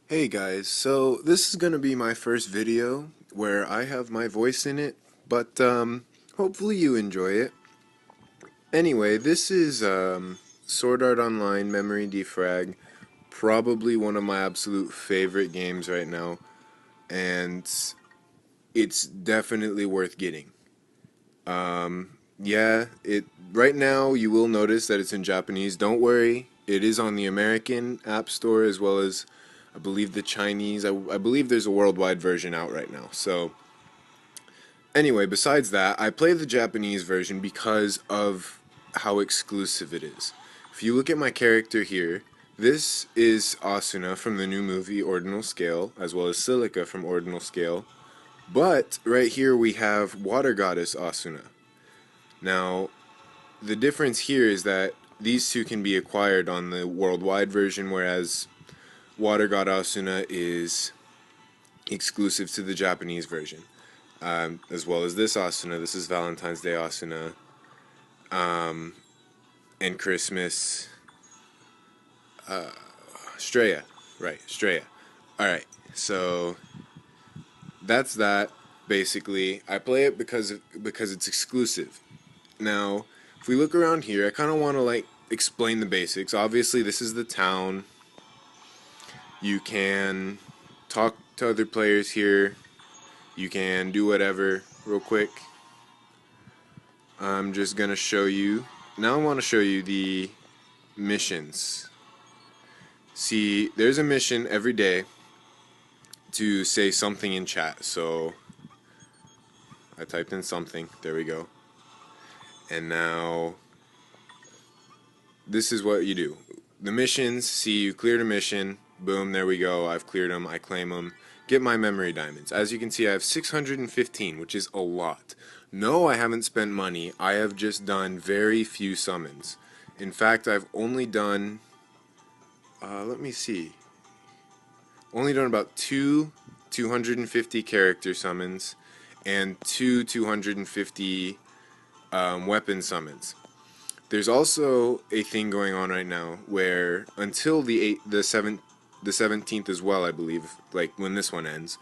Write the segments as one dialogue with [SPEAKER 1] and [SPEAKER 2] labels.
[SPEAKER 1] Hey guys, so this is gonna be my first video where I have my voice in it, but hopefully you enjoy it. Anyway, this is Sword Art Online Memory Defrag, probably one of my absolute favorite games right now, and it's definitely worth getting. Yeah, it right now you will notice that it's in Japanese. Don't worry, it is on the American App Store as well as I believe the Chinese. I believe there's a worldwide version out right now. So anyway, besides that, I play the Japanese version because of how exclusive it is. If you look at my character here, this is Asuna from the new movie Ordinal Scale, as well as Silica from Ordinal Scale. But right here we have Water Goddess Asuna. Now, the difference here is that these two can be acquired on the worldwide version, whereas Water God Asuna is exclusive to the Japanese version, as well as this Asuna. This is Valentine's Day Asuna, and Christmas Straya, right? Straya. All right, so that's that. Basically, I play it because it's exclusive. Now, if we look around here, I kind of want to like explain the basics. Obviously, this is the town. You can talk to other players here. You can do whatever real quick. I'm just gonna show you. Now I want to show you the missions. See, there's a mission every day to say something in chat. So I typed in something. There we go. And now this is what you do. The missions, see you cleared a mission. Boom, there we go. I've cleared them. I claim them. Get my memory diamonds. As you can see, I have 615, which is a lot. No, I haven't spent money. I have just done very few summons. In fact, I've only done, let me see, only done about two 250 character summons and two 250 weapon summons. There's also a thing going on right now where until the 17th as well, I believe, like when this one ends,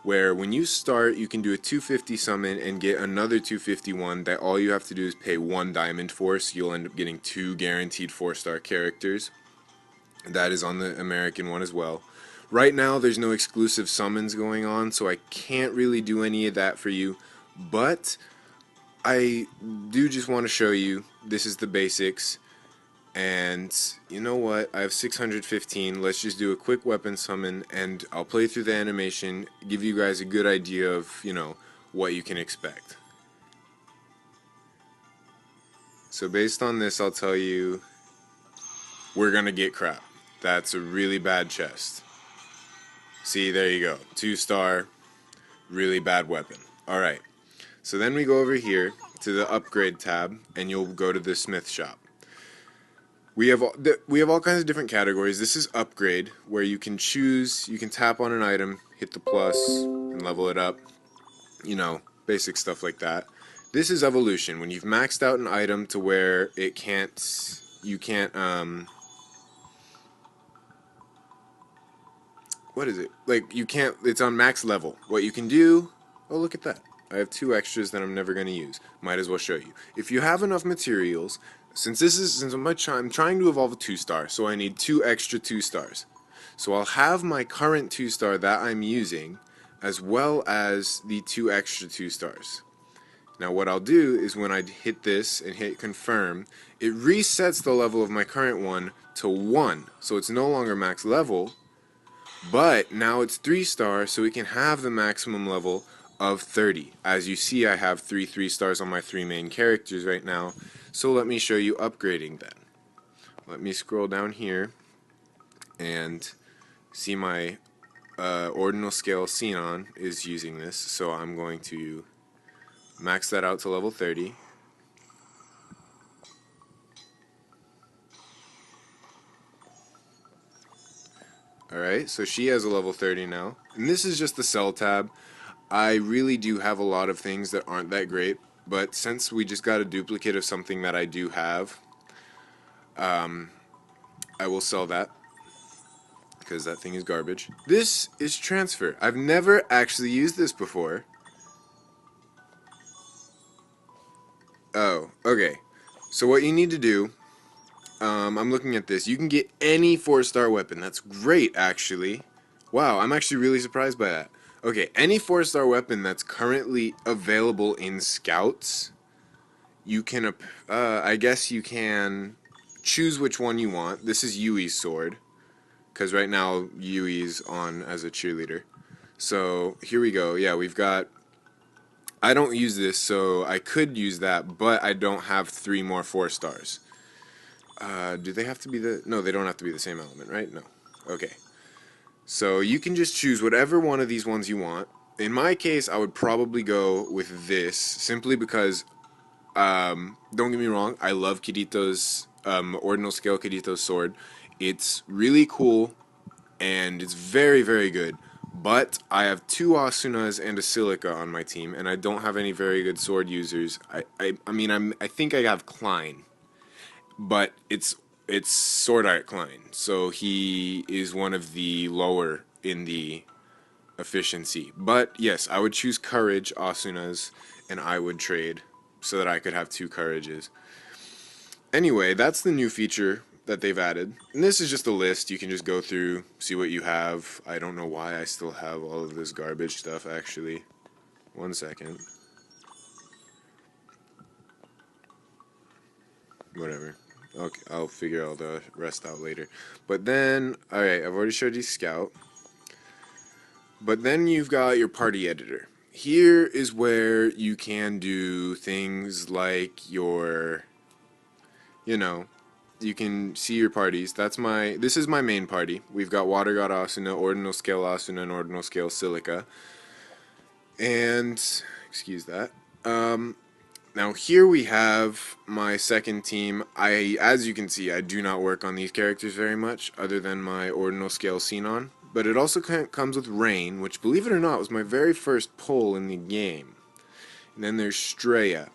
[SPEAKER 1] where when you start, you can do a 250 summon and get another 251 that all you have to do is pay one diamond for, so you'll end up getting two guaranteed 4-star characters. That is on the American one as well. Right now, there's no exclusive summons going on, so I can't really do any of that for you, but I do just want to show you this is the basics. And you know what? I have 615. Let's just do a quick weapon summon and I'll play through the animation, give you guys a good idea of, what you can expect. So based on this, I'll tell you we're going to get crap. That's a really bad chest. See, there you go. 2-star, really bad weapon. Alright. So then we go over here to the upgrade tab and you'll go to the smith shop. We have all kinds of different categories. This is upgrade, where you can choose, you can tap on an item, hit the plus, and level it up. Basic stuff like that. This is evolution, when you've maxed out an item to where you can't, what is it? Like, you can't, it's on max level. What you can do, oh, look at that. I have two extras that I'm never going to use. Might as well show you. If you have enough materials, since I'm trying to evolve a 2-star, so I need two extra 2-stars. So I'll have my current 2-star that I'm using, as well as the two extra 2-stars. Now what I'll do is when I hit this and hit confirm, it resets the level of my current one to 1. So it's no longer max level, but now it's 3-star, so we can have the maximum level of 30. As you see, I have 3 3-stars on my 3 main characters right now, so let me show you upgrading then. Let me scroll down here and see my ordinal scale Xenon is using this, so I'm going to max that out to level 30. Alright, so she has a level 30 now. And this is just the sell tab. I really do have a lot of things that aren't that great, but since we just got a duplicate of something that I do have, I will sell that. because that thing is garbage. This is transfer. I've never actually used this before. Oh, okay. So what you need to do, I'm looking at this. You can get any 4-star weapon. That's great, actually. Wow, I'm actually really surprised by that. Okay, any 4-star weapon that's currently available in Scouts, you can, I guess you can choose which one you want. This is Yui's sword, because right now Yui's on as a cheerleader. So here we go. Yeah, we've got, I don't use this, so I could use that, but I don't have 3 more 4 stars. Do they have to be no, they don't have to be the same element, right? No. Okay. So you can just choose whatever one of these ones you want. In my case, I would probably go with this, simply because, don't get me wrong, I love Kirito's, Ordinal Scale Kirito's sword. It's really cool, and it's very, very good. But I have 2 Asunas and a Silica on my team, and I don't have any very good sword users. I think I have Klein, but it's Sword Art Klein, so he is one of the lower in the efficiency. But yes, I would choose Courage Asunas, and I would trade so that I could have 2 Courages. Anyway, that's the new feature that they've added. And this is just a list. You can just go through, see what you have. I don't know why I still have all of this garbage stuff, actually. 1 second. Whatever. Okay, I'll figure all the rest out later. But then, alright, I've already showed you Scout. But then you've got your party editor. Here is where you can do things like your, you can see your parties. This is my main party. We've got Water God Asuna, Ordinal Scale Asuna, and Ordinal Scale Silica. And, excuse that. Now here we have my second team. As you can see, I do not work on these characters very much, other than my Ordinal Scale Xenon. But it also comes with Rain, which, believe it or not, was my very first pull in the game. And then there's Straya,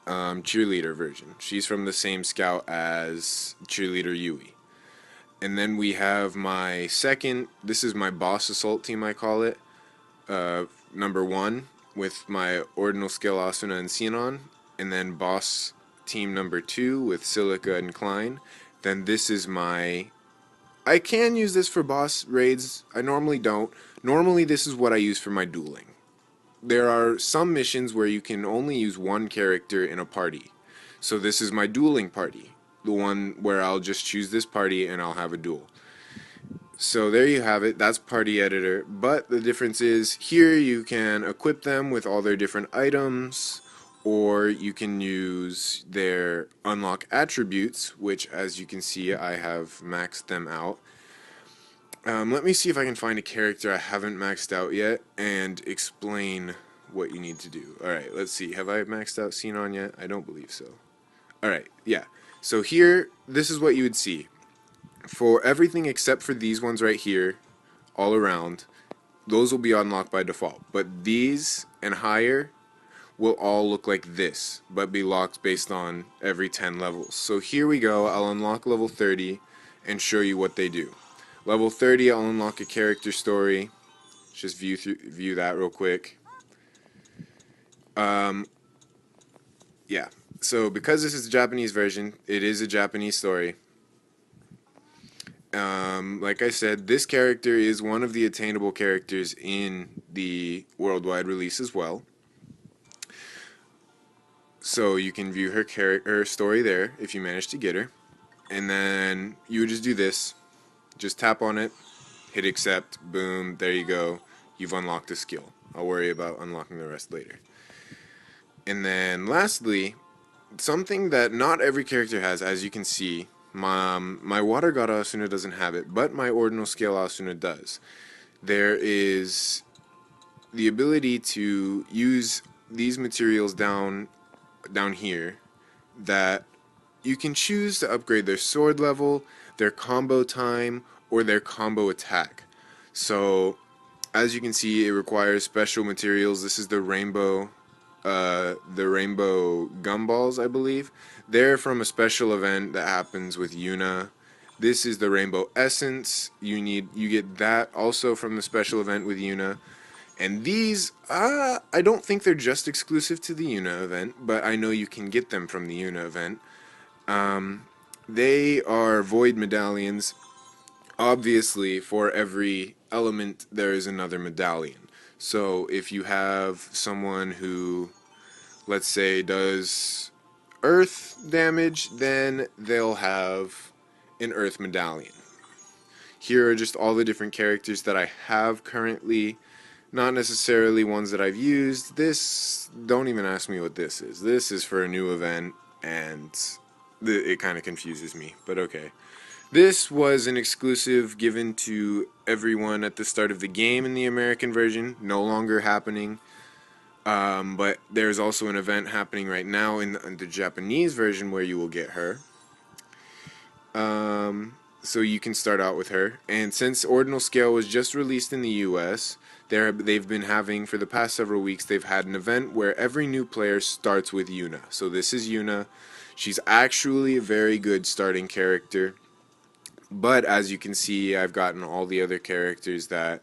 [SPEAKER 1] cheerleader version. She's from the same scout as cheerleader Yui. And then we have my second, this is my boss assault team, I call it, number 1, with my Ordinal Scale Asuna and Xenon. And then boss team number 2 with Silica and Klein. Then this is my, I can use this for boss raids. I normally don't. Normally this is what I use for my dueling. There are some missions where you can only use 1 character in a party. So this is my dueling party. The one where I'll just choose this party and I'll have a duel. So there you have it. That's party editor. But the difference is here you can equip them with all their different items, or you can use their unlock attributes, which, as you can see, I have maxed them out. Let me see if I can find a character I haven't maxed out yet and explain what you need to do. Alright, let's see. Have I maxed out Xenon yet? I don't believe so. Alright, yeah. So here, this is what you would see. For everything except for these ones right here, all around, those will be unlocked by default. But these and higher will all look like this, but be locked based on every 10 levels. So here we go. I'll unlock level 30 and show you what they do. Level 30, I'll unlock a character story. Just view that real quick. Yeah. So because this is a Japanese version, it is a Japanese story. Like I said, this character is one of the attainable characters in the worldwide release as well. So you can view her story there if you manage to get her. And then you would just do this. Just tap on it, hit accept, boom, there you go. You've unlocked a skill. I'll worry about unlocking the rest later. And then lastly, something that not every character has, as you can see, my Water God Asuna doesn't have it, but my Ordinal Scale Asuna does. There is the ability to use these materials down here that you can choose to upgrade their sword level, their combo time, or their combo attack. So as you can see, it requires special materials. This is the rainbow gumballs, I believe. They're from a special event that happens with Yuna. This is the Rainbow Essence. You get that also from the special event with Yuna. And these, I don't think they're just exclusive to the Yuna event, but I know you can get them from the Yuna event. They are void medallions. Obviously, for every element, there is another medallion. So if you have someone who, let's say, does earth damage, then they'll have an earth medallion. Here are just all the different characters that I have currently. Not necessarily ones that I've used. This, don't even ask me what this is. This is for a new event, and it kind of confuses me, but okay. This was an exclusive given to everyone at the start of the game in the American version, no longer happening. But there's also an event happening right now in the Japanese version where you will get her. So you can start out with her. And since Ordinal Scale was just released in the US, they've been having, for the past several weeks, they've had an event where every new player starts with Yuna. So this is Yuna. She's actually a very good starting character. But as you can see, I've gotten all the other characters that,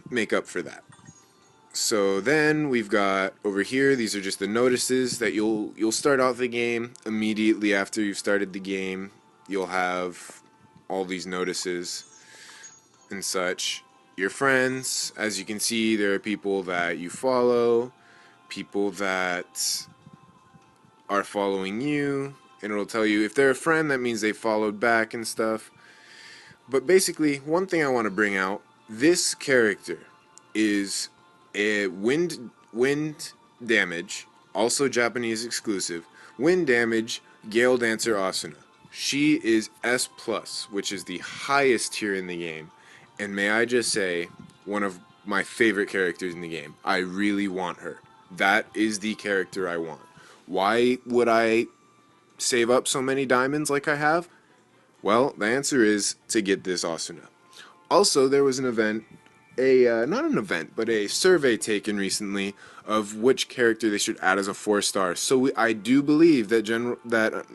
[SPEAKER 1] make up for that. So then we've got over here, these are just the notices that you'll start out the game. Immediately after you've started the game, you'll have all these notices and such. Your friends, as you can see, there are people that you follow, people that are following you, and it'll tell you if they're a friend, that means they followed back and stuff. But basically, one thing I want to bring out, this character is a wind damage, also Japanese exclusive, wind damage, Gale Dancer Asuna. She is S+, which is the highest tier in the game, and may I just say, one of my favorite characters in the game. I really want her. That is the character I want. Why would I save up so many diamonds like I have? Well, the answer is to get this Asuna. Also, there was an event, not an event, but a survey taken recently of which character they should add as a 4-star. So I do believe that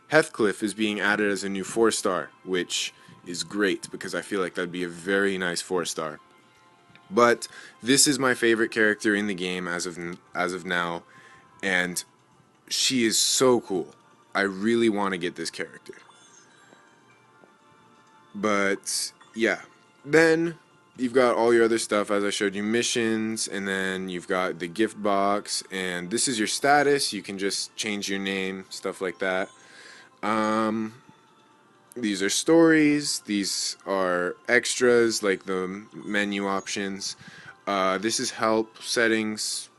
[SPEAKER 1] Heathcliff is being added as a new 4-star, which is great because I feel like that'd be a very nice 4-star. But this is my favorite character in the game as of now, and she is so cool. I really want to get this character. But yeah, then you've got all your other stuff, as I showed you, missions, and then you've got the gift box, and this is your status. You can just change your name, stuff like that. These are stories. These are extras, like the menu options. This is help, settings,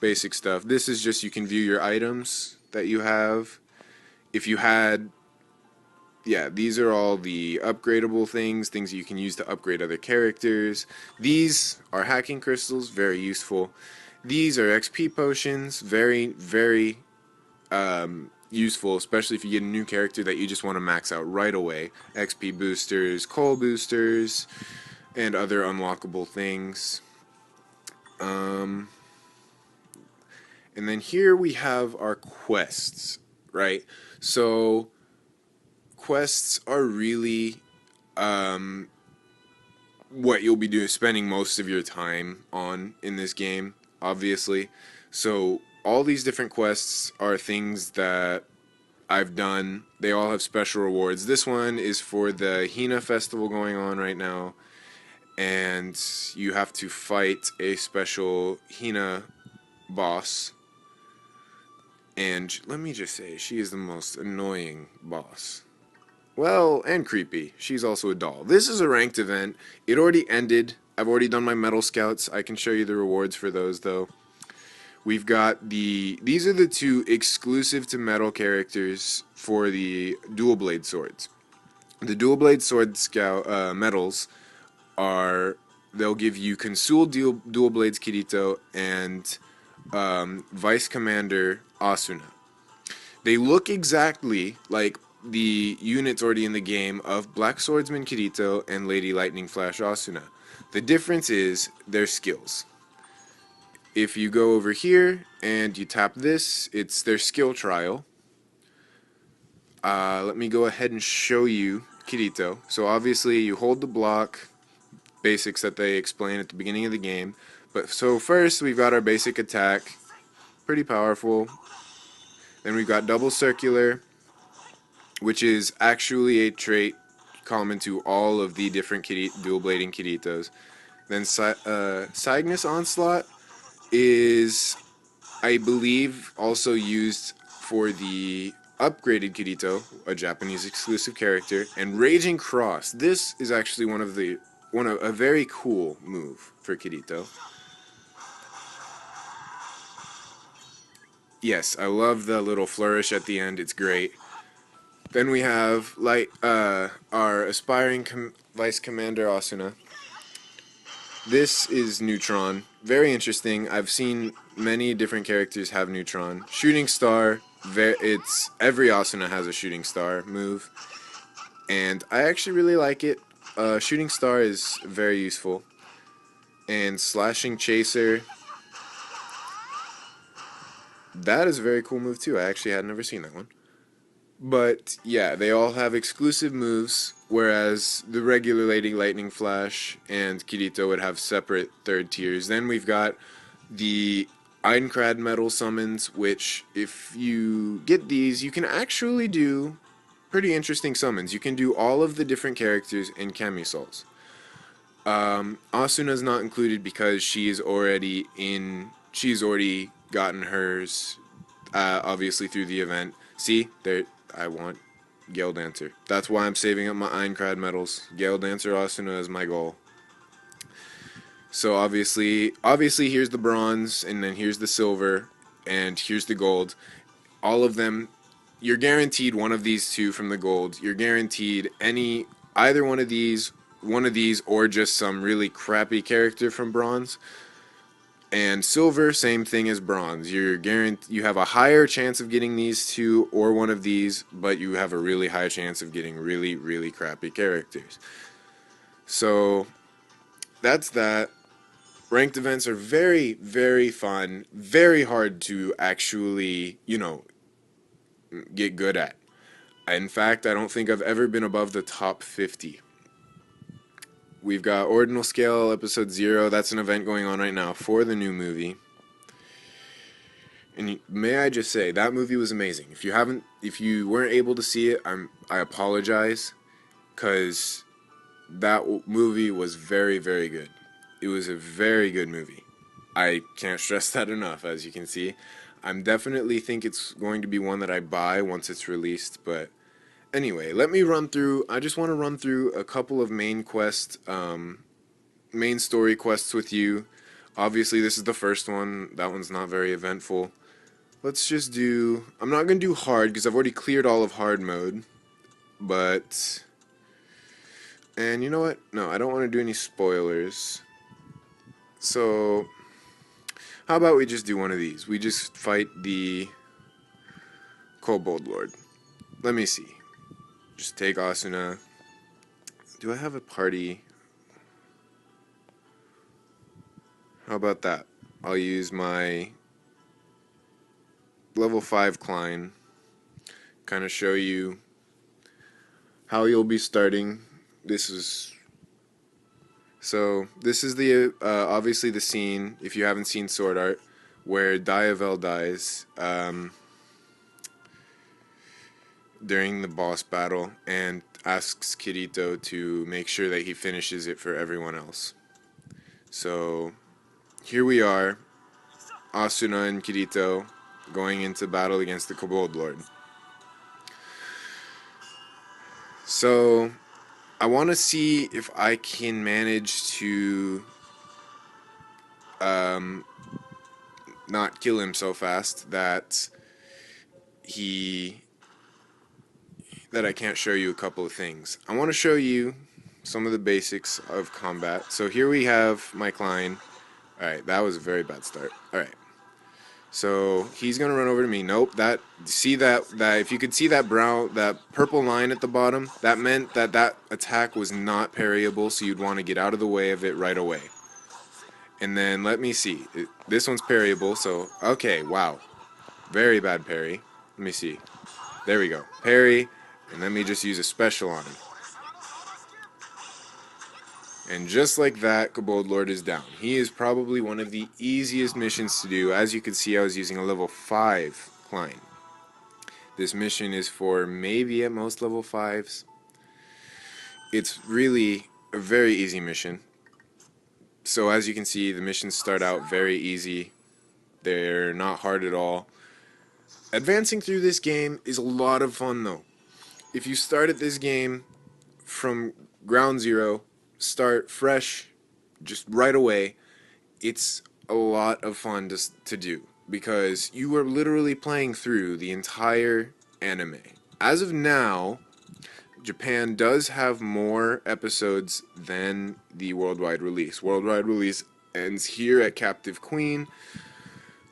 [SPEAKER 1] basic stuff. This is just, you can view your items that you have. If you had, yeah, these are all the upgradable things that you can use to upgrade other characters. These are hacking crystals, very useful. These are XP potions, very, very useful, especially if you get a new character that you just want to max out right away. XP boosters, coal boosters, and other unlockable things. And then here we have our quests, right? So quests are really what you'll be doing, spending most of your time on in this game, obviously. So all these different quests are things that I've done. They all have special rewards. This one is for the Hina festival going on right now, and you have to fight a special Hina boss. And let me just say, she is the most annoying boss. Well, and creepy. She's also a doll. This is a ranked event. It already ended. I've already done my medal scouts. I can show you the rewards for those, though. We've got these are the two exclusive to metal characters for the dual blade swords. The dual blade sword scout medals are, they'll give you Consul dual blades Kirito and Vice Commander Asuna. They look exactly like the units already in the game of Black Swordsman Kirito and Lady Lightning Flash Asuna. The difference is their skills. If you go over here and you tap this, it's their skill trial. Let me go ahead and show you Kirito. So obviously you hold the block, basics that they explain at the beginning of the game. But so first we've got our basic attack, pretty powerful. Then we've got double circular, which is actually a trait common to all of the different dual blading Kiritos. Then Cygnus Onslaught is, I believe, also used for the upgraded Kirito, a Japanese exclusive character, and Raging Cross. This is actually one of a very cool move for Kirito. Yes, I love the little flourish at the end. It's great. Then we have our aspiring Vice Commander Asuna. This is Neutron. Very interesting. I've seen many different characters have Neutron. Shooting Star. It's every Asuna has a Shooting Star move, and I actually really like it. Shooting Star is very useful. And Slashing Chaser. That is a very cool move too. I actually had never seen that one. But yeah, they all have exclusive moves, whereas the regular Lady Lightning Flash and Kirito would have separate third tiers. Then we've got the Aincrad Metal summons, which if you get these, you can actually do pretty interesting summons. You can do all of the different characters in Camisols. Asuna's not included because she's already gotten hers, obviously through the event. See, there, I want Gale Dancer. That's why I'm saving up my Aincrad medals. Gale Dancer Asuna is my goal. So obviously here's the bronze, and then here's the silver, and here's the gold. All of them, you're guaranteed one of these two from the gold. You're guaranteed either one of these, or just some really crappy character from bronze. And silver, same thing as bronze. You have a higher chance of getting these two or one of these, but you have a really high chance of getting really, really crappy characters. So that's that. Ranked events are very, very fun, very hard to actually, get good at. In fact, I don't think I've ever been above the top 50. We've got Ordinal Scale Episode 0. That's an event going on right now for the new movie. And may I just say, that movie was amazing. If you weren't able to see it, I apologize, because that movie was very, very good. It was a very good movie. I can't stress that enough, as you can see. I definitely think it's going to be one that I buy once it's released, but anyway, I just want to run through a couple of main story quests with you. Obviously, this is the first one. That one's not very eventful. Let's just I'm not going to do hard, because I've already cleared all of hard mode. And you know what? No, I don't want to do any spoilers. So, how about we just do one of these? We just fight the Kobold Lord. Let me see. Just take Asuna. Do I have a party? How about that? I'll use my level 5 Klein. Kind of show you how you'll be starting. This is the obviously the scene, if you haven't seen Sword Art, where Diavel dies during the boss battle and asks Kirito to make sure that he finishes it for everyone else. So here we are, Asuna and Kirito going into battle against the Kobold Lord. So I want to see if I can manage to not kill him so fast that I can't show you a couple of things. I want to show you some of the basics of combat. So here we have my Klein. Alright, that was a very bad start. Alright. So he's gonna run over to me. Nope, see that if you could see that purple line at the bottom, that meant that attack was not parryable, so you'd want to get out of the way of it right away. And then let me see. This one's parryable, so okay, wow. Very bad parry. Let me see. There we go. Parry, and let me just use a special on him. And just like that, Kobold Lord is down. He is probably one of the easiest missions to do. As you can see, I was using a level 5 Klein. This mission is for maybe at most level 5s. It's really a very easy mission. So as you can see, the missions start out very easy. They're not hard at all. Advancing through this game is a lot of fun though. If you start at this game from ground zero, start fresh, just right away, it's a lot of fun to do because you are literally playing through the entire anime. As of now, Japan does have more episodes than the worldwide release. Worldwide release ends here at Captive Queen,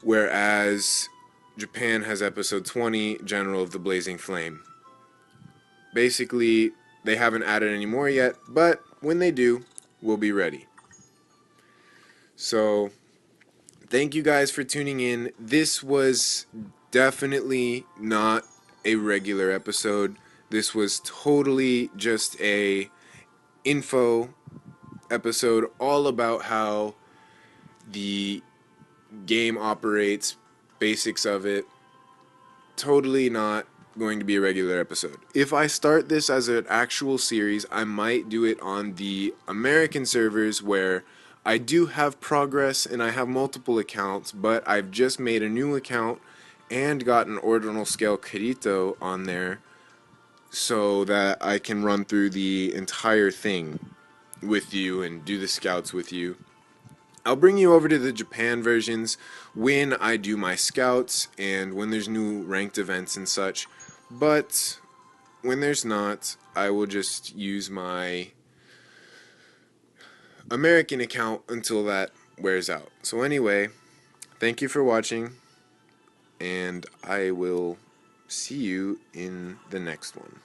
[SPEAKER 1] whereas Japan has episode 20, General of the Blazing Flame. Basically, they haven't added any more yet, but when they do, we'll be ready. So, thank you guys for tuning in. This was definitely not a regular episode. This was totally just a info episode all about how the game operates, basics of it. Totally not going to be a regular episode. If I start this as an actual series, I might do it on the American servers where I do have progress and I have multiple accounts, but I've just made a new account and got an ordinal scale Kirito on there so that I can run through the entire thing with you and do the scouts with you. I'll bring you over to the Japan versions when I do my scouts and when there's new ranked events and such, but when there's not, I will just use my American account until that wears out. So anyway, thank you for watching, and I will see you in the next one.